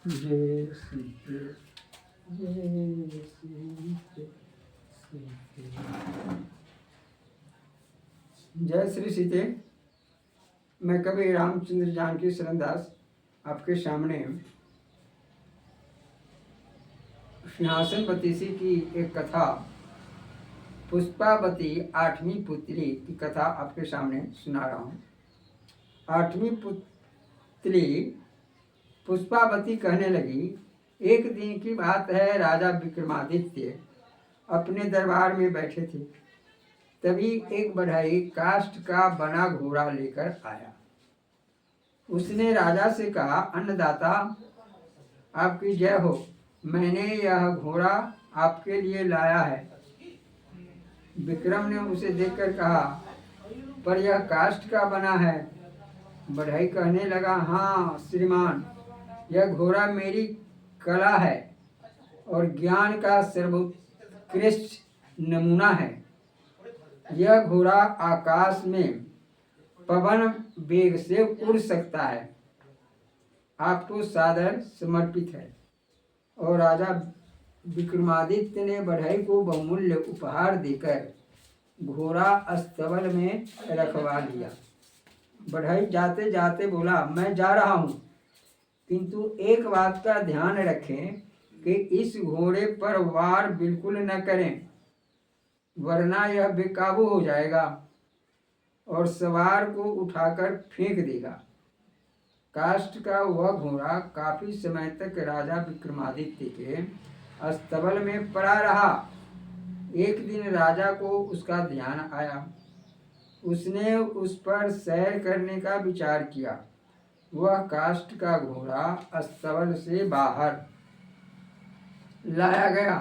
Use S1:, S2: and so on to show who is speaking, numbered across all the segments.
S1: जय श्री कृष्ण जय श्री जय श्री सीते। मैं कवि रामचंद्र जानकी शरणदास आपके सामने सिंहासन बतीसी की एक कथा पुष्पावती 8वीं पुत्री की कथा आपके सामने सुना रहा हूँ। 8वीं पुत्री पुष्पावती कहने लगी, एक दिन की बात है, राजा विक्रमादित्य अपने दरबार में बैठे थे। तभी एक बढ़ई काष्ठ का बना घोड़ा लेकर आया। उसने राजा से कहा, अन्नदाता आपकी जय हो, मैंने यह घोड़ा आपके लिए लाया है। विक्रम ने उसे देखकर कहा, पर यह काष्ठ का बना है। बढ़ई कहने लगा, हाँ श्रीमान, यह घोड़ा मेरी कला है और ज्ञान का सर्वोत्कृष्ट नमूना है। यह घोड़ा आकाश में पवन वेग से उड़ सकता है। आपको सादर समर्पित है। और राजा विक्रमादित्य ने बढ़ई को बहुमूल्य उपहार देकर घोड़ा अस्तबल में रखवा लिया। बढ़ई जाते जाते बोला, मैं जा रहा हूँ, किंतु एक बात का ध्यान रखें कि इस घोड़े पर वार बिल्कुल न करें, वरना यह बेकाबू हो जाएगा और सवार को उठाकर फेंक देगा। काष्ठ का वह घोड़ा काफी समय तक राजा विक्रमादित्य के अस्तबल में पड़ा रहा। एक दिन राजा को उसका ध्यान आया। उसने उस पर सैर करने का विचार किया। वह काष्ठ का घोड़ा अस्तबल से बाहर लाया गया।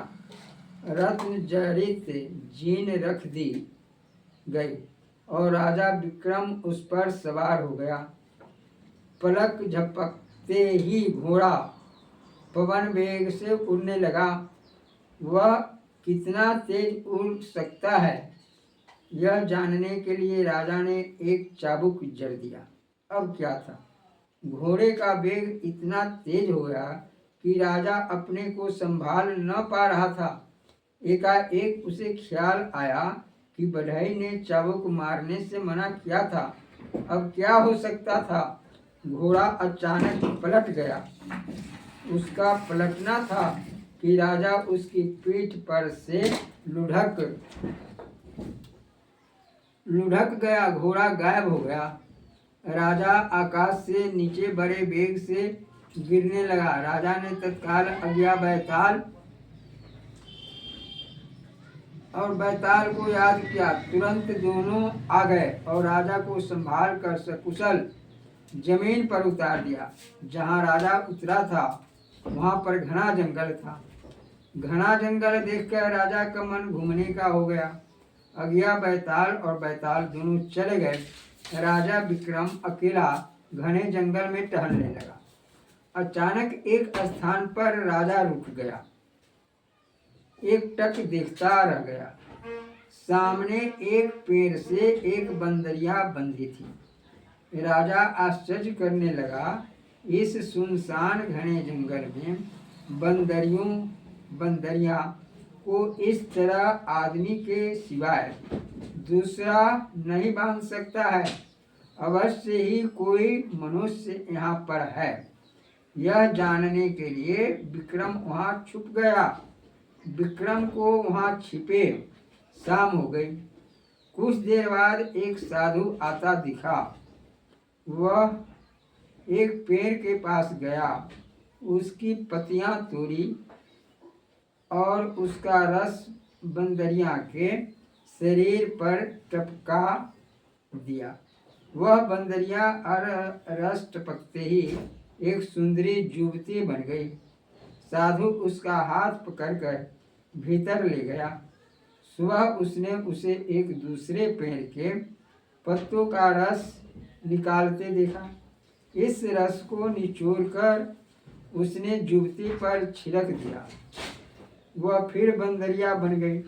S1: रत्न जड़ित जीन रख दी गई और राजा विक्रम उस पर सवार हो गया। पलक झपकते ही घोड़ा पवन वेग से उड़ने लगा। वह कितना तेज उड़ सकता है, यह जानने के लिए राजा ने एक चाबुक जड़ दिया। अब क्या था, घोड़े का वेग इतना तेज हो गया कि राजा अपने को संभाल न पा रहा था। एकाएक उसे ख्याल आया कि बढ़ई ने चाबुक मारने से मना किया था। अब क्या हो सकता था। घोड़ा अचानक पलट गया। उसका पलटना था कि राजा उसकी पीठ पर से लुढ़क गया। घोड़ा गायब हो गया। राजा आकाश से नीचे बड़े वेग से गिरने लगा। राजा ने तत्काल आज्ञा बैताल को याद किया। तुरंत दोनों आ गए और राजा को संभाल कर सकुशल जमीन पर उतार दिया। जहाँ राजा उतरा था वहाँ पर घना जंगल था। घना जंगल देखकर राजा का मन घूमने का हो गया। आज्ञा बैताल और बैताल दोनों चले गए। राजा विक्रम अकेला घने जंगल में टहलने लगा। अचानक एक स्थान पर राजा रुक गया। एक टक देखता रह गया। सामने एक पेड़ से एक बंदरिया बंधी थी। राजा आश्चर्य करने लगा, इस सुनसान घने जंगल में बंदरिया को इस तरह आदमी के सिवाय दूसरा नहीं बांध सकता है। अवश्य ही कोई मनुष्य यहाँ पर है। यह जानने के लिए विक्रम वहाँ छुप गया। विक्रम को वहाँ छिपे शाम हो गई। कुछ देर बाद एक साधु आता दिखा। वह एक पेड़ के पास गया, उसकी पत्तियां तोड़ी और उसका रस बंदरिया के शरीर पर टपका दिया। वह बंदरिया रस टपकते ही एक सुंदरी युवती बन गई। साधु उसका हाथ पकड़कर भीतर ले गया। सुबह उसने उसे एक दूसरे पेड़ के पत्तों का रस निकालते देखा। इस रस को निचोड़कर उसने युवती पर छिड़क दिया। वह फिर बंदरिया बन गई।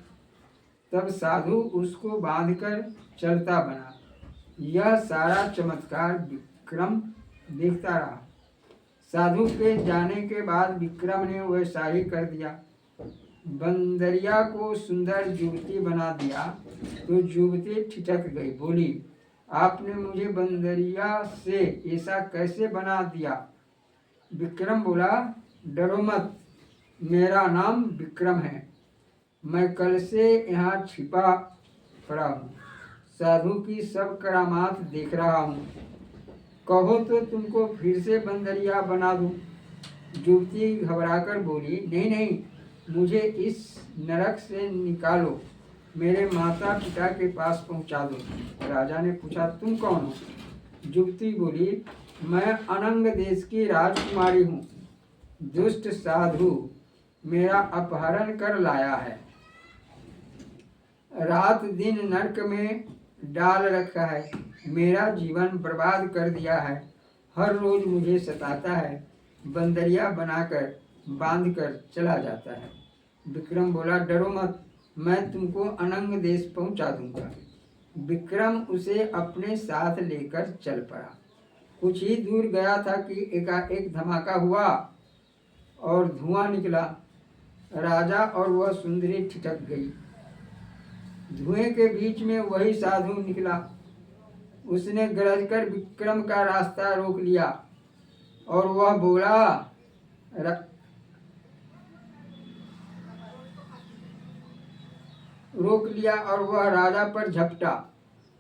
S1: तब साधु उसको बांधकर चलता बना। यह सारा चमत्कार विक्रम देखता रहा। साधु के जाने के बाद विक्रम ने वैसा ही कर दिया। बंदरिया को सुंदर युवती बना दिया तो युवती ठिठक गई, बोली, आपने मुझे बंदरिया से ऐसा कैसे बना दिया? विक्रम बोला, डरो मत, मेरा नाम विक्रम है। मैं कल से यहाँ छिपा पड़ा हूँ, साधु की सब करामात देख रहा हूँ। कहो तो तुमको फिर से बंदरिया बना दूँ। युवती घबराकर बोली, नहीं नहीं, मुझे इस नरक से निकालो, मेरे माता पिता के पास पहुंचा दो। राजा ने पूछा, तुम कौन हो? युवती बोली, मैं अनंग देश की राजकुमारी हूँ। दुष्ट साधु मेरा अपहरण कर लाया है, रात दिन नरक में डाल रखा है, मेरा जीवन बर्बाद कर दिया है। हर रोज मुझे सताता है, बंदरिया बनाकर बांध कर चला जाता है। विक्रम बोला, डरो मत, मैं तुमको अनंग देश पहुंचा दूंगा। विक्रम उसे अपने साथ लेकर चल पड़ा। कुछ ही दूर गया था कि एकाएक धमाका हुआ और धुआं निकला। राजा और वह सुंदरी ठिठक गई। धुएं के बीच में वही साधु निकला। उसने गरज कर विक्रम का रास्ता रोक लिया और वह बोला, राजा पर झपटा,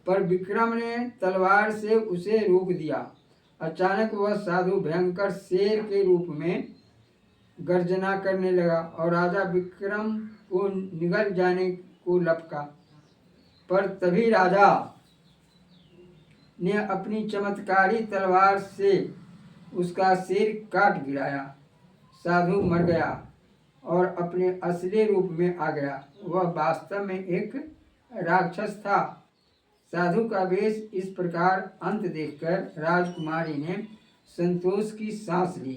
S1: पर विक्रम ने तलवार से उसे रोक दिया। अचानक वह साधु भयंकर शेर के रूप में गर्जना करने लगा और राजा विक्रम को निगल जाने को लपका, पर तभी राजा ने अपनी चमत्कारी तलवार से उसका सिर काट गिराया। साधु मर गया और अपने असली रूप में आ गया। वह वास्तव में एक राक्षस था। साधु का वेश इस प्रकार अंत देखकर राजकुमारी ने संतोष की सांस ली।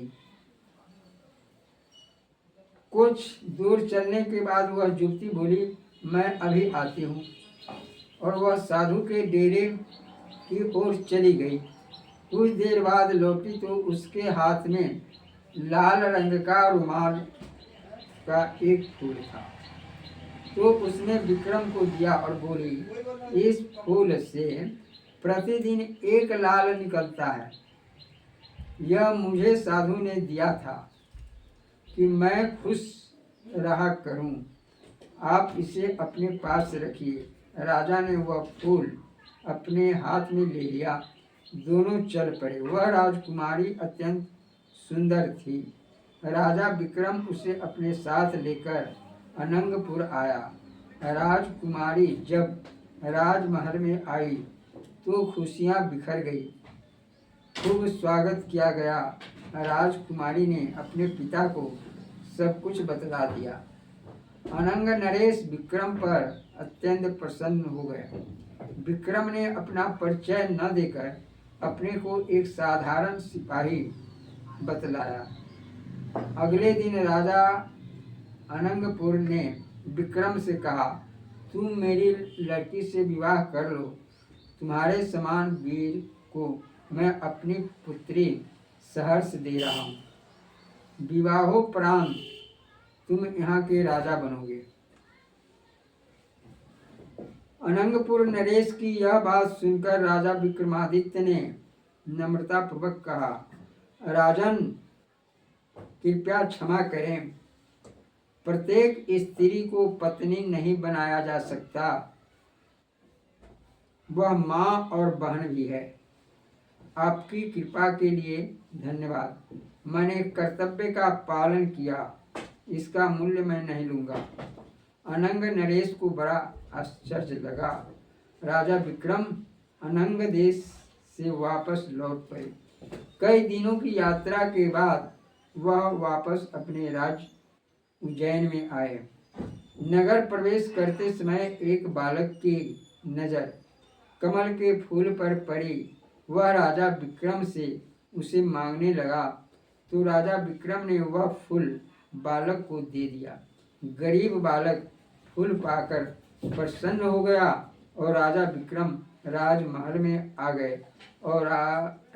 S1: कुछ दूर चलने के बाद वह युवती बोली, मैं अभी आती हूँ, और वह साधु के डेरे की ओर चली गई। कुछ देर बाद लौटी तो उसके हाथ में लाल रंग का रुमाल का एक फूल था। तो उसने विक्रम को दिया और बोली, इस फूल से प्रतिदिन एक लाल निकलता है। यह मुझे साधु ने दिया था कि मैं खुश रहा करूं। आप इसे अपने पास रखिए। राजा ने वह फूल अपने हाथ में ले लिया। दोनों चल पड़े। वह राजकुमारी अत्यंत सुंदर थी। राजा विक्रम उसे अपने साथ लेकर अनंगपुर आया। राजकुमारी जब राजमहल में आई तो खुशियां बिखर गई। खूब स्वागत किया गया। राजकुमारी ने अपने पिता को सब कुछ बतला दिया। अनंग नरेश विक्रम पर अत्यंत प्रसन्न हो गए। विक्रम ने अपना परिचय न देकर अपने को एक साधारण सिपाही बतलाया। अगले दिन राजा अनंगपुर ने विक्रम से कहा, तुम मेरी लड़की से विवाह कर लो। तुम्हारे समान वीर को मैं अपनी पुत्री सहर्ष दे रहा हूँ। विवाहोपरांत तुम यहाँ के राजा बनोगे। अनंगपुर नरेश की यह बात सुनकर राजा विक्रमादित्य ने नम्रता पूर्वक कहा, राजन, कृपया क्षमा करें। प्रत्येक स्त्री को पत्नी नहीं बनाया जा सकता। वह माँ और बहन भी है। आपकी कृपा के लिए धन्यवाद। मैंने कर्तव्य का पालन किया, इसका मूल्य मैं नहीं लूंगा। अनंग नरेश को बड़ा आश्चर्य लगा। राजा विक्रम अनंग देश से वापस लौट पड़े। कई दिनों की यात्रा के बाद वह वापस अपने राज्य उज्जैन में आए। नगर प्रवेश करते समय एक बालक की नज़र कमल के फूल पर पड़ी। वह राजा विक्रम से उसे मांगने लगा तो राजा विक्रम ने वह फूल बालक को दे दिया। गरीब बालक फूल पाकर प्रसन्न हो गया और राजा विक्रम राजमहल में आ गए और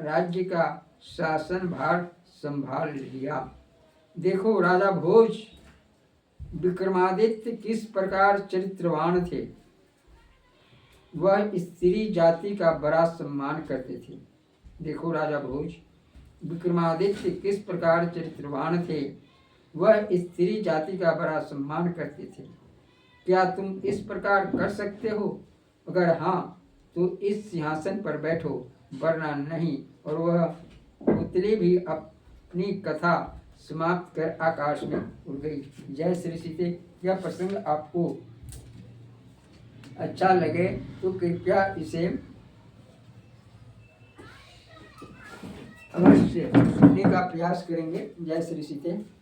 S1: राज्य का शासन भार संभाल लिया। देखो राजा भोज विक्रमादित्य किस प्रकार चरित्रवान थे। वह स्त्री जाति का बड़ा सम्मान करते थे। देखो राजा भोज विक्रमादित्य किस प्रकार चरित्रवान थे। वह स्त्री जाति का बड़ा सम्मान करते थे। क्या तुम इस प्रकार कर सकते हो? अगर हाँ तो इस सिंहासन पर बैठो, वरना नहीं। और वह पुतली भी अपनी कथा समाप्त कर आकाश में उड़ गई। जय श्री सीते। यह प्रसंग आपको अच्छा लगे तो कृपया इसे अवश्य सुनने का प्रयास करेंगे। जय श्री सीते।